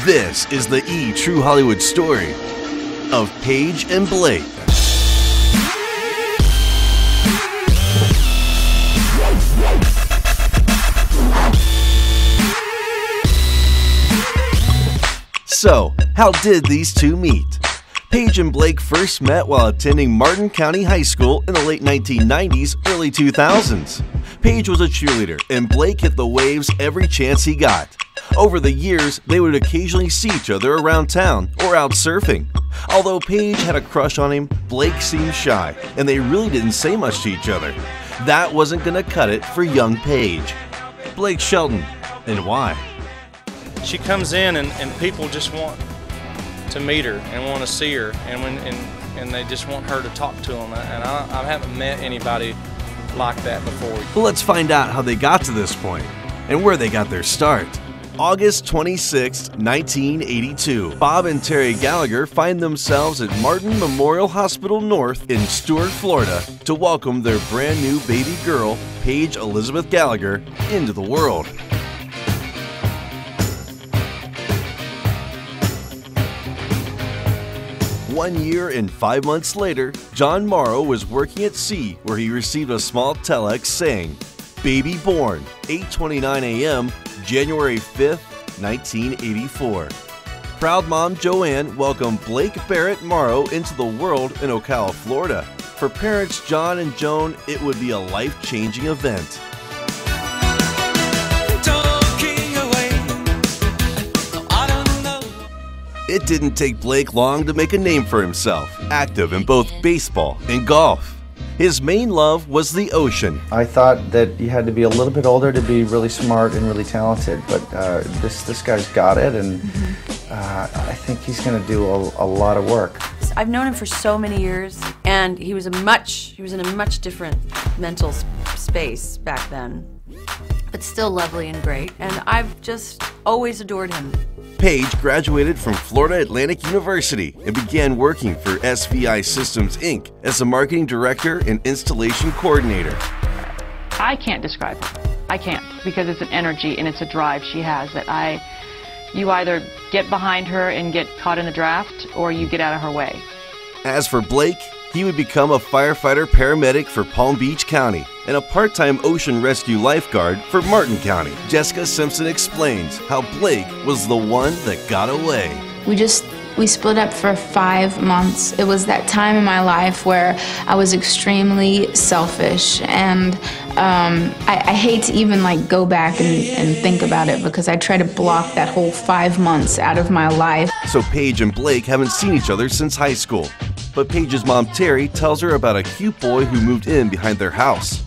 This is the True Hollywood story of Paige and Blake. So, how did these two meet? Paige and Blake first met while attending Martin County High School in the late 1990s, early 2000s. Paige was a cheerleader, and Blake hit the waves every chance he got. Over the years, they would occasionally see each other around town or out surfing. Although Paige had a crush on him, Blake seemed shy, and they really didn't say much to each other. That wasn't gonna cut it for young Paige. Blake Shelton, and why? She comes in and people just want to meet her and want to see her, and they just want her to talk to them. And I haven't met anybody like that before. Well, let's find out how they got to this point and where they got their start. August 26, 1982. Bob and Terry Gallagher find themselves at Martin Memorial Hospital North in Stuart, Florida, to welcome their brand new baby girl, Paige Elizabeth Gallagher, into the world. One year and 5 months later, John Morrow was working at sea where he received a small telex saying, "Baby born, 8:29 a.m., January 5th, 1984. Proud mom Joanne welcomed Blake Barrett Morrow into the world in Ocala, Florida. For parents John and Joan, it would be a life-changing event. It didn't take Blake long to make a name for himself, active in both baseball and golf. His main love was the ocean. I thought that you had to be a little bit older to be really smart and really talented, but this guy's got it, and I think he's going to do a lot of work. I've known him for so many years, and he was in a much different mental space back then, but still lovely and great, and I've just always adored him. Paige graduated from Florida Atlantic University and began working for SVI Systems, Inc. as a marketing director and installation coordinator. I can't describe it. I can't, because it's an energy and it's a drive she has that you either get behind her and get caught in the draft, or you get out of her way. As for Blake, he would become a firefighter paramedic for Palm Beach County and a part-time ocean rescue lifeguard for Martin County. Jessica Simpson explains how Blake was the one that got away. We split up for 5 months. It was that time in my life where I was extremely selfish, and I hate to even go back and think about it, because I try to block that whole 5 months out of my life. So Paige and Blake haven't seen each other since high school. But Paige's mom, Terry, tells her about a cute boy who moved in behind their house.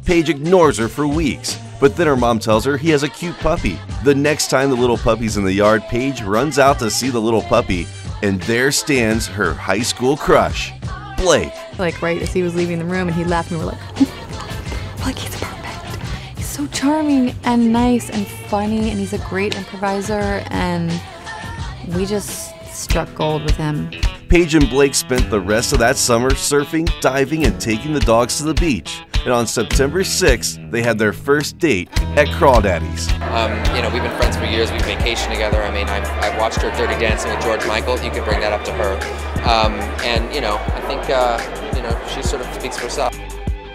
Paige ignores her for weeks, but then her mom tells her he has a cute puppy. The next time the little puppy's in the yard, Paige runs out to see the little puppy, and there stands her high school crush, Blake. Right as he was leaving the room, and he laughed, and we were like, Blake, he's perfect. He's so charming and nice and funny, and he's a great improviser, and we just struck gold with him. Paige and Blake spent the rest of that summer surfing, diving, and taking the dogs to the beach. And on September 6th, they had their first date at Crawdaddy's. We've been friends for years. We vacation together. I mean, I've watched her Dirty Dancing with George Michael. You could bring that up to her. I think, she sort of speaks for herself.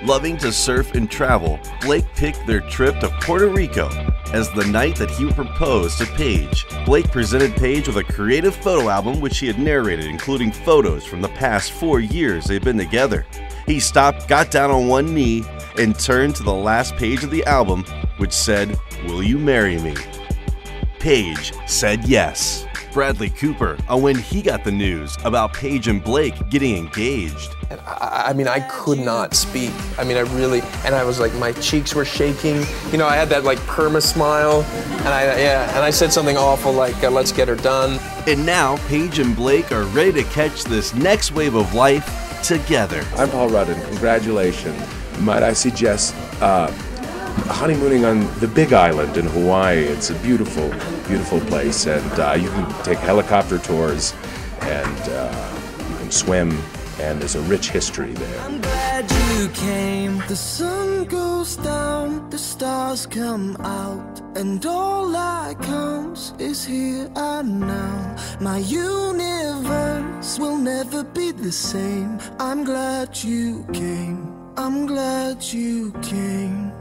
Loving to surf and travel, Blake picked their trip to Puerto Rico as the night that he proposed to Paige. Blake presented Paige with a creative photo album which he had narrated, including photos from the past 4 years they'd been together. He stopped, got down on one knee, and turned to the last page of the album, which said, "Will you marry me?" Paige said yes. Bradley Cooper on when he got the news about Paige and Blake getting engaged. I mean, I could not speak. I mean, and I was like, my cheeks were shaking. I had that perma smile, and I said something awful like, let's get her done. And now Paige and Blake are ready to catch this next wave of life together. I'm Paul Rudden. Congratulations. Might I suggest honeymooning on the Big Island in Hawaii. It's a beautiful, beautiful place, and you can take helicopter tours, and you can swim and there's a rich history there. I'm glad you came. The sun goes down, the stars come out, and all that counts is here and now. My universe will never be the same. I'm glad you came. I'm glad you came.